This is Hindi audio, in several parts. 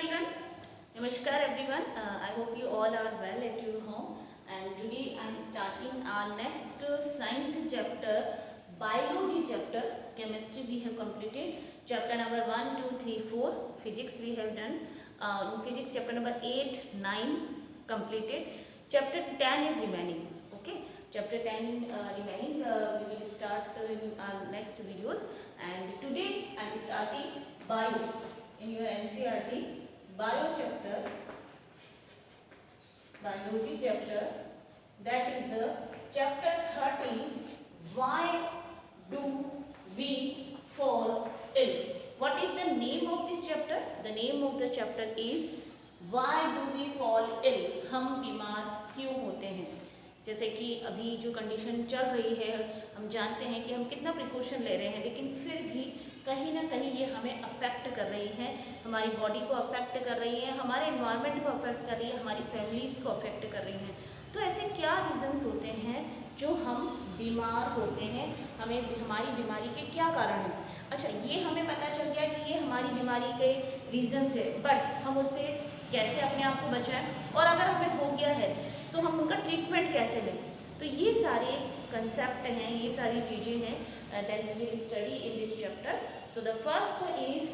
children. Namaskar everyone. I hope you all are well at your home. And today I am starting our next science chapter, biology chapter. Chemistry we have completed. Chapter number 1, 2, 3, 4. Physics we have done. Physics chapter number 8, 9 completed. Chapter 10 is remaining. Okay. Chapter 10 remaining. We will start in our next videos. And today I am starting bio. In your NCERT bio chapter, biology chapter, that is the chapter 13, why do we fall ill? What is the name of this chapter? The name of the chapter is why do we fall ill? हम बीमार क्यों होते हैं? जैसे कि अभी जो कंडीशन चल रही है, हम जानते हैं कि हम कितना प्रिकॉशन ले रहे हैं, लेकिन फिर भी कहीं ना कहीं ये हमें अफेक्ट कर रही है, हमारी बॉडी को अफेक्ट कर रही है, हमारे एनवायरनमेंट को अफेक्ट कर रही है, हमारी फैमिलीज़ को अफेक्ट कर रही हैं। तो ऐसे क्या रीज़न्स होते हैं जो हम बीमार होते हैं, हमें हमारी बीमारी के क्या कारण हैं? अच्छा, ये हमें पता चल गया कि ये हमारी बीमारी के रीज़न्स है, बट हम उससे कैसे अपने आप को बचाएं, और अगर हमें हो गया है तो हम उनका ट्रीटमेंट कैसे लें? तो ये सारे कंसेप्ट हैं, ये सारी चीज़ें हैं that we will study in this chapter. So the first is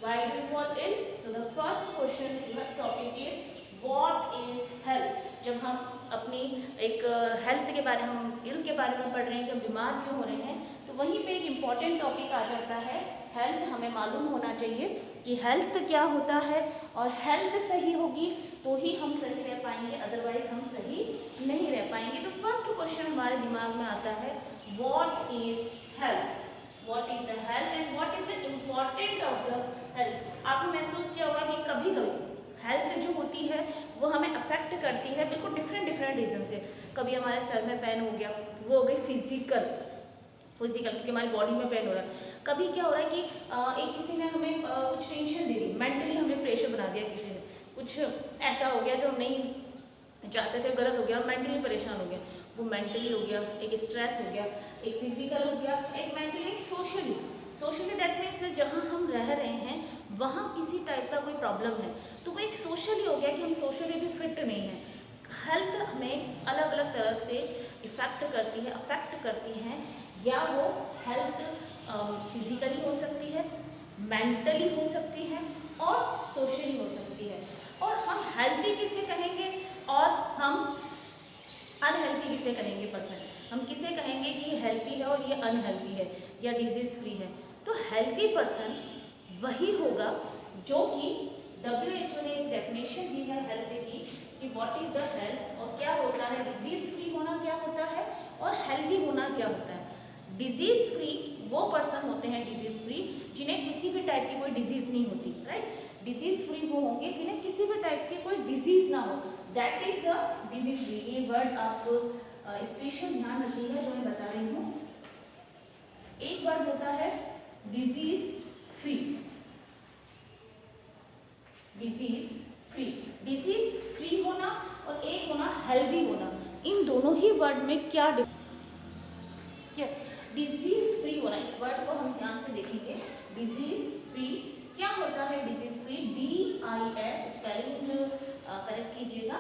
why do we fall ill? So the first question, first topic is what is health? जब हम अपनी एक हेल्थ के बारे हम इल के बारे में पढ़ रहे हैं कि हम बीमार क्यों हो रहे हैं, तो वहीं पे एक इम्पॉर्टेंट टॉपिक आ जाता है हेल्थ। हमें मालूम होना चाहिए कि हेल्थ क्या होता है, और हेल्थ सही होगी तो ही हम सही रह पाएंगे, अदरवाइज हम सही नहीं रह पाएंगे। तो फर्स्ट क्वेश्चन हमारे दिमाग में आता है what is health? What is the health and what is the important of the health? आपने महसूस किया होगा कि कभी कभी हेल्थ जो होती है वो हमें अफेक्ट करती है बिल्कुल डिफरेंट रीज़न से। कभी हमारे सर में पेन हो गया, वो हो गई फिजिकल क्योंकि हमारी बॉडी में पेन हो रहा है। कभी क्या हो रहा है कि एक किसी ने हमें कुछ टेंशन दे दी, मेंटली हमें प्रेशर बना दिया, किसी ने कुछ ऐसा हो गया जो हम नहीं चाहते थे, गलत हो गया, मेंटली परेशान हो गया। वो मेंटली हो गया, एक स्ट्रेस हो गया, एक फिजिकल हो गया, एक मेंटली, एक सोशली दैट मीन्स जहाँ हम रह रहे हैं वहाँ किसी टाइप का कोई प्रॉब्लम है, तो वो एक सोशली हो गया कि हम सोशली भी फिट नहीं हैं। हेल्थ हमें अलग अलग तरह से अफेक्ट करती हैं, या वो हेल्थ फिजिकली हो सकती है, मेंटली हो सकती है और सोशली हो सकती है। और हम हेल्थी किसे कहेंगे और हम अनहेल्थी किसे कहेंगे पर्सन? हम किसे कहेंगे कि ये हेल्थी है और ये अनहेल्थी है या डिजीज़ फ्री है? तो हेल्थी पर्सन वही होगा जो कि WHO ने एक डेफिनेशन दी है हेल्थ की कि व्हाट इज़ द हेल्थ, और क्या होता है डिजीज़ फ्री होना, क्या होता है, और हेल्थी होना क्या होता है। डिजीज़ फ्री वो पर्सन होते हैं, डिजीज़ फ्री जिन्हें किसी भी टाइप की कोई डिजीज़ नहीं होती, राइट। डिजीज़ फ्री वो होंगे जिन्हें किसी भी टाइप की कोई डिजीज़ ना हो, that is the disease free. ये वर्ड आप स्पेशल ध्यान रखिएगा जो मैं बता रही हूँ। एक वर्ड होता है डिजीज़ फ्री, डिजीज़ फ्री होना और एक होना हेल्दी होना। इन दोनों ही वर्ड में क्या यस, डिजीज़ फ्री होना, इस वर्ड को हम ध्यान से देखेंगे। डिजीज़ फ्री क्या होता है? Disease free DIS, spelling correct कीजिएगा,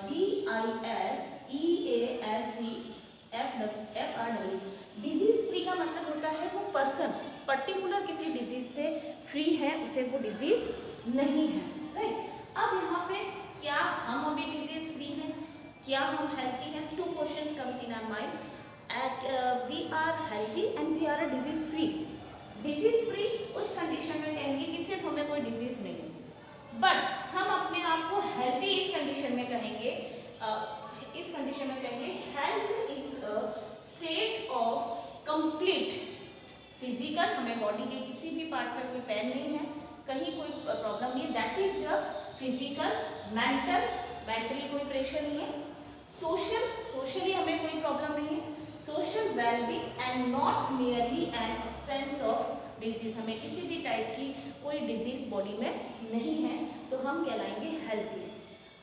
DISEASEFRE। डिजीज़ फ्री का मतलब होता है वो पर्सन पर्टिकुलर किसी डिजीज़ से फ्री है, उसे वो डिजीज़ नहीं है, राइट। अब यहाँ पे क्या हम अभी डिजीज़ फ्री हैं, क्या हम हेल्थी हैं? Two questions comes in our mind. We are healthy and we are a disease free. Disease free उस कंडीशन में कहेंगे कि सिर्फ हमें कोई डिजीज़ नहीं है, बट हम अपने आप को हेल्थी इस कंडीशन में कहेंगे, health is a state of complete physical, हमें बॉडी के किसी भी पार्ट में कोई पेन नहीं है, कहीं कोई प्रॉब्लम नहीं है, that is the physical. Mentally कोई प्रेशर नहीं है, सोशली हमें कोई प्रॉब्लम नहीं है, social wellbeing and not merely an absence of disease, हमें किसी भी टाइप की कोई डिजीज बॉडी में नहीं है, तो हम कहलाएंगे हेल्थी।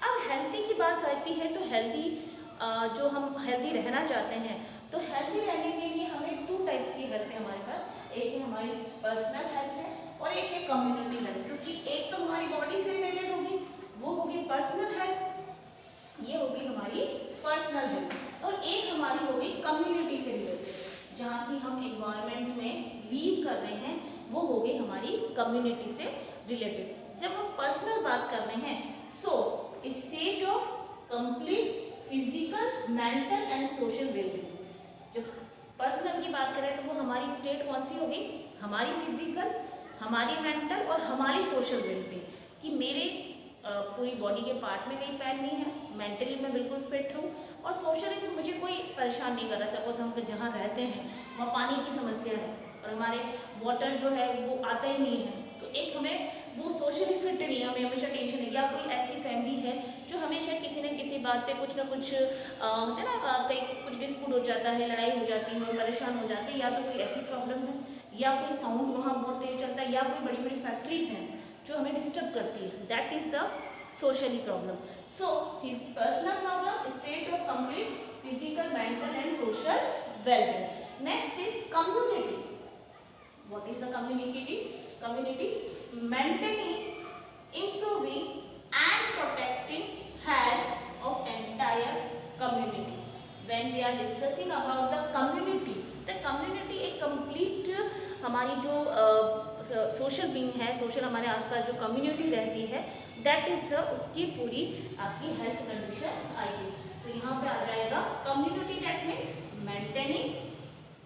अब हेल्थी की बात आती है तो हेल्थी जो हम हेल्थी रहना चाहते हैं, तो हेल्थी रहने के लिए हमें टू टाइप्स की हेल्थ है हमारे पास। एक है हमारी पर्सनल हेल्थ है और एक है कम्युनिटी हेल्थ, क्योंकि एक तो हमारी बॉडी से रिलेटेड होगी, वो होगी पर्सनल हेल्थ, ये होगी हमारी पर्सनल हेल्थ, और एक हमारी होगी कम्युनिटी से रिलेटेड, जहाँ की हम एनवायरनमेंट में लीव कर रहे हैं, वो होगी हमारी कम्युनिटी से रिलेटेड। जब हम पर्सनल बात कर रहे हैं, so state of complete physical, mental and social wellbeing. जब पर्सनल की बात करें तो वो हमारी स्टेट कौन सी होगी, हमारी फिजिकल, हमारी मेंटल और हमारी सोशल वेलबींग, कि मेरे पूरी बॉडी के पार्ट में कहीं पैन नहीं है, मेंटली मैं बिल्कुल फिट हूँ, और सोशली भी मुझे कोई परेशान नहीं कर रहा। सपोज हम जहाँ रहते हैं वहाँ पानी की समस्या है और हमारे वाटर जो है वो आता ही नहीं है, तो एक हमें वो सोशली फिट नहीं है, हमें हमेशा टेंशन है। या कोई ऐसी फैमिली है जो हमेशा किसी न किसी बात पे कुछ ना कुछ होता है ना, कहीं कुछ डिस्प्यूट हो जाता है, लड़ाई हो जाती है, परेशान हो जाते हैं, या तो कोई ऐसी प्रॉब्लम है, या कोई साउंड वहाँ बहुत तेज चलता है, या कोई बड़ी बड़ी फैक्ट्रीज हैं जो हमें डिस्टर्ब करती है, that is the socially problem. So his personal problem, state of complete physical, mental and social wellbeing. Next is community. What is the community? Community, maintaining, improving and protecting health of entire community. When we are discussing about the community एक complete हमारी जो सोशल बीइंग है, सोशल हमारे आसपास जो कम्युनिटी रहती है, दैट इज द उसकी पूरी आपकी हेल्थ कंडीशन आएगी। तो यहाँ पे आ जाएगा community, that means maintaining,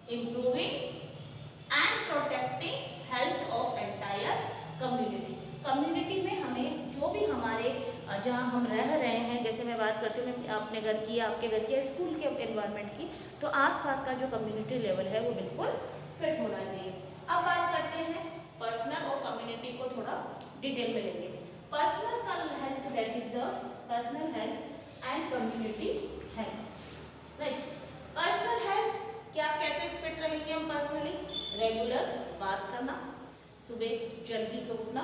improving and protecting health of entire community. Community में हमें जो भी हमारे जहाँ हम रह रहे हैं, जैसे मैं बात करती हूँ अपने घर की या आपके घर की या स्कूल के एनवायरनमेंट की, तो आसपास का जो कम्युनिटी लेवल है वो बिल्कुल फिट होना चाहिए। अब बात करते हैं पर्सनल और कम्युनिटी को थोड़ा डिटेल में लेंगे। Personal health, that is the personal health and community health, right. Personal health क्या, कैसे फिट रहेंगे हम पर्सनली? रेगुलर बात करना, सुबह जल्दी को उठना,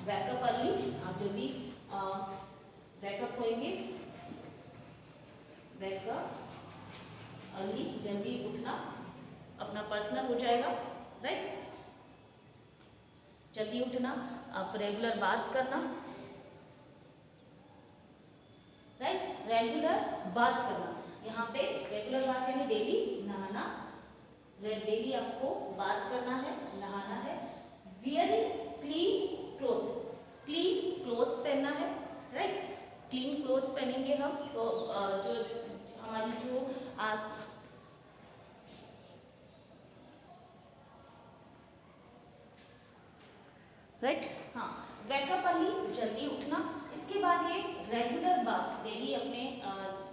वैकअप अर्ली, आप जल्दी वैकअप होएंगे, वैकअप अर्ली, जल्दी उठना अपना पर्सनल हो जाएगा, राइट। जल्दी उठना, आप रेगुलर बात करना, राइट, रेगुलर बात करना। यहाँ पे रेगुलर बात करेंगे, डेली नहाना, डेली आपको बात करना है, नहाना है। Wearing clean clothes, clean clothes पहनना है, राइट। क्लीन क्लोथ्स पहनेंगे हम तो जो हमारी जो राइट, हाँ। वैकअप अर्ली, जल्दी उठना। इसके बाद ये रेगुलर बात, डेली अपने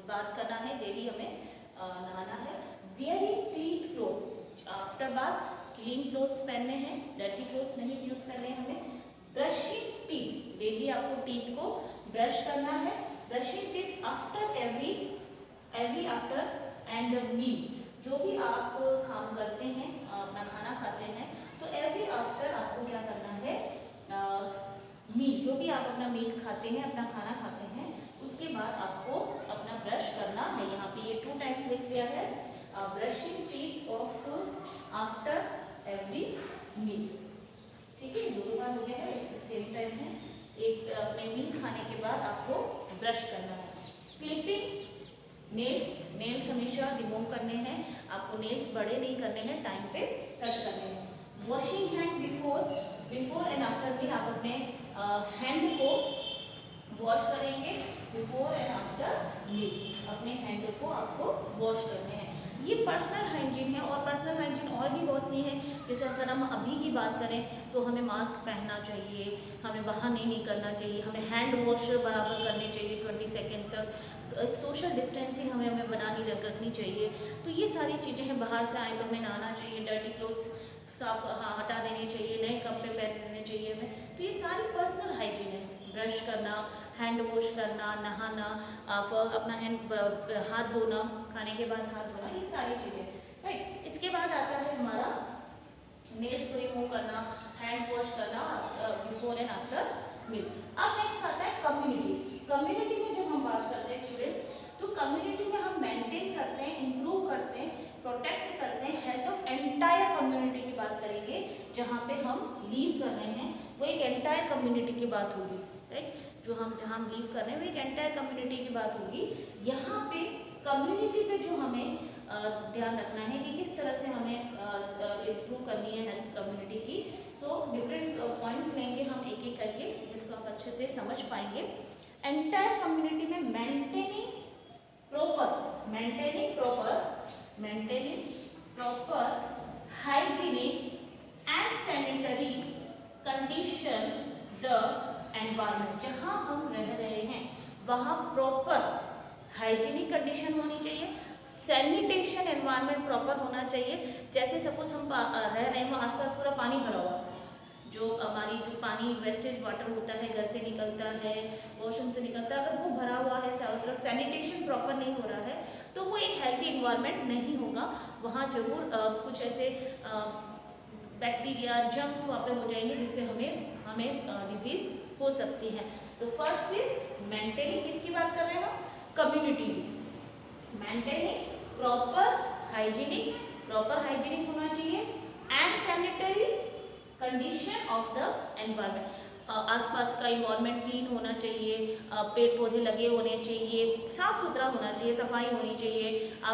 बात करना है, डेली हमें नहाना है। Wearing clean cloth, after bath clean clothes पहनने हैं, डर्टी क्लोथ्स नहीं यूज करने हैं हमें। ब्रशिंग टीथ, डेली आपको टीथ को ब्रश करना है। Brushing teeth after every after and meal, जो भी आप काम करते हैं, अपना खाना खाते हैं, तो एवरी आफ्टर आपको क्या करना है, मील, जो भी आप अपना मील खाते हैं, अपना खाना खाते हैं, उसके बाद आपको अपना ब्रश करना है। यहाँ पे ये 2 टाइम्स लिख दिया है, brushing teeth of after every meal, ठीक है, 2 बार हो गया है, सेम टाइम है। एक अपने मील खाने के बाद आपको ब्रश करना है। क्लिपिंग नेल्स, नेल्स हमेशा रिमूव करने हैं, आपको नेल्स बड़े नहीं करने हैं, टाइम पे कट करने हैं। Washing hand before and after meal, आप अपने हैंड को वॉश करेंगे बिफोर एंड आफ्टर मील, अपने हैंड को आपको वॉश करने हैं। ये पर्सनल हाइजीन है, और पर्सनल हाइजीन और भी बहुत सी है। जैसे अगर हम अभी की बात करें तो हमें मास्क पहनना चाहिए, हमें बाहर नहीं करना चाहिए, हमें हैंड वॉश बराबर करने चाहिए 20 सेकेंड तक, सोशल डिस्टेंसिंग हमें बनानी रखनी चाहिए। तो ये सारी चीज़ें हैं। बाहर से आए तो हमें नहाना चाहिए, डर्टी क्लोथ्स साफ हटा देने चाहिए, नए कपड़े पहनने चाहिए हमें। तो ये सारी पर्सनल हाइजीन है। ब्रश करना, हैंड वॉश करना, नहाना, अपना हाथ धोना, खाने के बाद हाथ धोना, ये सारी चीज़ें, राइट। इसके बाद आता है हमारा नेल्स को रिमूव करना, हैंड वॉश करना बिफोर एंड आफ्टर मील। अब नेक्स्ट आता है कम्युनिटी। कम्युनिटी में जब हम बात करते हैं स्टूडेंट्स, तो कम्युनिटी में हम मेंटेन करते हैं, इम्प्रूव करते हैं, प्रोटेक्ट करते हैं हेल्थ ऑफ एंटायर कम्युनिटी की बात करेंगे, जहाँ पे हम हम लीव कर रहे हैं वो एक एंटायर कम्युनिटी की बात होगी, राइट। जो हम जहाँ हम लीव कर रहे हैं वो एक एंटायर कम्युनिटी की बात होगी। यहाँ पे कम्युनिटी पे जो हमें ध्यान रखना है कि किस तरह से हमें इम्प्रूव करनी है हेल्थ कम्युनिटी की। सो डिफरेंट पॉइंट्स लेंगे हम एक एक करके, जिसको आप अच्छे से समझ पाएंगे। एंटायर कम्युनिटी में maintaining proper hygienic and sanitary condition the environment, जहाँ हम रह रहे हैं वहाँ प्रॉपर हाइजीनिक कंडीशन होनी चाहिए, सैनिटेशन एनवायरनमेंट प्रॉपर होना चाहिए। जैसे सपोज हम रह रहे हैं वहाँ आसपास पूरा पानी भरा हुआ, जो हमारी जो पानी वेस्टेज वाटर होता है, घर से निकलता है, वॉशरूम से निकलता है, अगर वो भरा हुआ है चारों तरफ, सैनिटेशन प्रॉपर नहीं हो रहा है, तो वो एक हेल्थी इन्वायरमेंट नहीं होगा। वहाँ जरूर कुछ ऐसे बैक्टीरिया जम्स वहाँ पे हो जाएंगे, जिससे हमें डिजीज हो सकती है। सो फर्स्ट इज मेंटेनिंग, किसकी बात कर रहे हैं हम? कम्युनिटी की। मेंटेनिंग प्रॉपर हाइजीनिक होना चाहिए and sanitary condition of the environment, आसपास का इन्वायरमेंट क्लीन होना चाहिए, पेड़ पौधे लगे होने चाहिए, साफ सुथरा होना चाहिए, सफाई होनी चाहिए,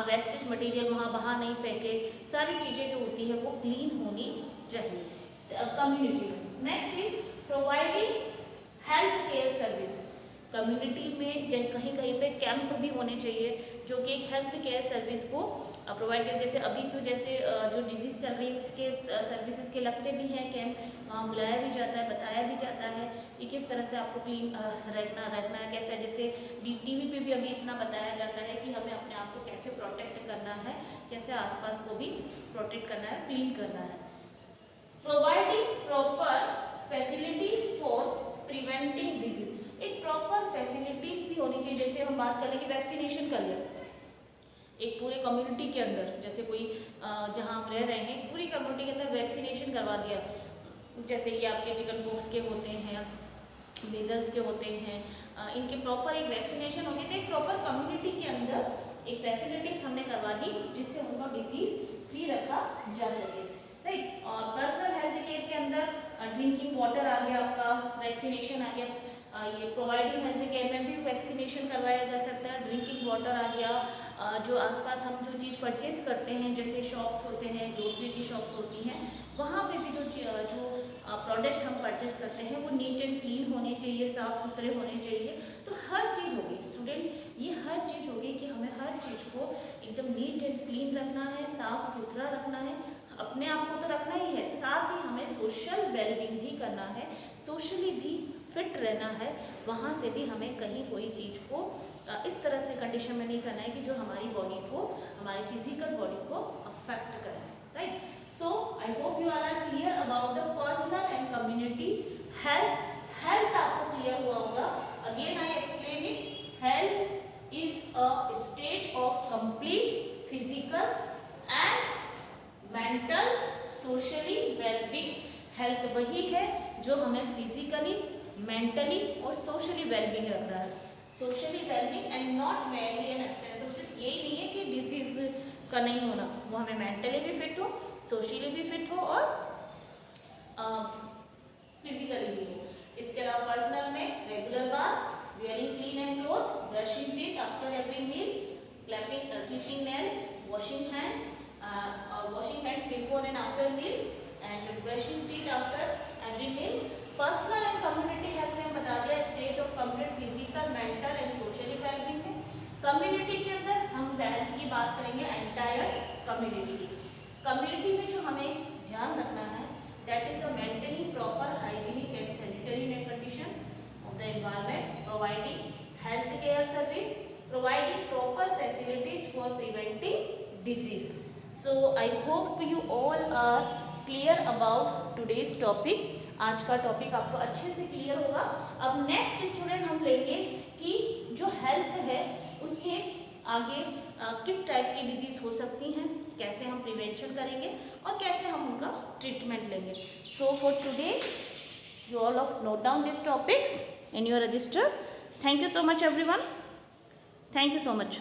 वेस्टेज मटेरियल वहाँ बाहर नहीं फेंके, सारी चीज़ें जो होती है वो क्लीन होनी चाहिए कम्युनिटी में। Next is providing health care service. Community में कहीं कहीं पे कैंप भी होने चाहिए जो कि एक हेल्थ केयर सर्विस को प्रोवाइड करें। जैसे अभी तो जैसे जो डिजीज़ चल रही है उसके सर्विसेज के लगते भी हैं कैंप, वहाँ बुलाया भी जाता है, बताया भी जाता है कि किस तरह से आपको क्लीन रखना है, कैसे। जैसे टीवी पे भी अभी इतना बताया जाता है कि हमें अपने आप को कैसे प्रोटेक्ट करना है, कैसे आसपास को भी प्रोटेक्ट करना है, क्लीन करना है। Providing proper facilities for preventing disease, एक प्रॉपर फैसिलिटीज भी होनी चाहिए। जैसे हम बात करें कि वैक्सीनेशन कर लिया एक पूरे कम्युनिटी के अंदर, जैसे कोई जहाँ हम रह रहे हैं पूरी कम्युनिटी के अंदर वैक्सीनेशन करवा दिया, जैसे ये आपके चिकन पॉक्स के होते हैं, मेजल्स के होते हैं, इनके प्रॉपर एक वैक्सीनेशन होगी, तो एक प्रॉपर कम्युनिटी के अंदर एक फैसिलिटीज हमने करवा दी जिससे उनका डिजीज फ्री रखा जा सके, राइट। और पर्सनल हेल्थ केयर के अंदर ड्रिंकिंग वाटर आ गया, आपका वैक्सीनेशन आ गया। ये प्रोवाइडिंग हेल्थ केयर में भी वैक्सीनेशन करवाया जा सकता है। ड्रिंकिंग वाटर आ गया, जो आसपास हम जो चीज़ परचेज करते हैं, जैसे शॉप्स होते हैं, ग्रोसरी की शॉप्स होती हैं, वहाँ पे भी जो प्रोडक्ट हम परचेज करते हैं वो नीट एंड क्लीन होने चाहिए, साफ़ सुथरे होने चाहिए। तो हर चीज़ होगी स्टूडेंट, ये हर चीज़ होगी कि हमें हर चीज़ को एकदम नीट एंड क्लीन रखना है, साफ़ सुथरा रखना है, अपने आप को तो रखना ही है, साथ ही हमें सोशल वेलबींग भी करना है, सोशली भी फिट रहना है। वहाँ से भी हमें कहीं कोई चीज़ को इस तरह से कंडीशन में नहीं करना है कि जो हमारी बॉडी को, हमारी फिजिकल बॉडी को अफेक्ट करे, right. So I hope you are clear about the personal and community health आपको क्लियर हुआ होगा। Again I explain it, health is a state of complete physical and mental socially wellbeing. Health वही है जो हमें फिजिकली, मेंटली और सोशली वेलबींग रख रहा है। Socially wellbeing and not merely an absence of, सिर्फ यही नहीं है कि डिजीज का नहीं होना, वो हमें मेंटली भी फिट हो, सोशली भी फिट हो और फिजिकली भी हो। इसके अलावा पर्सनल में regular bath, wearing clean and clothes, brushing teeth after every meal, clipping nails, washing hands before and after meal and brushing teeth after every meal. Personal and community health में बता दिया state of complete physical, mental and socially wellbeing है। कम्युनिटी के अंदर हम हेल्थ की बात करेंगे एंटायर कम्युनिटी की। कम्युनिटी में जो हमें ध्यान रखना है that is the maintaining proper hygienic and sanitary conditions of the environment, providing health care service, providing proper facilities for preventing disease. So I hope you all are clear about today's topic. आज का टॉपिक आपको अच्छे से क्लियर होगा। अब नेक्स्ट स्टूडेंट हम लेंगे कि जो हेल्थ है उसके आगे किस टाइप की डिजीज़ हो सकती हैं, कैसे हम प्रिवेंशन करेंगे और कैसे हम उनका ट्रीटमेंट लेंगे। So for today you all of note down this topics in your register. Thank you so much everyone, thank you so much.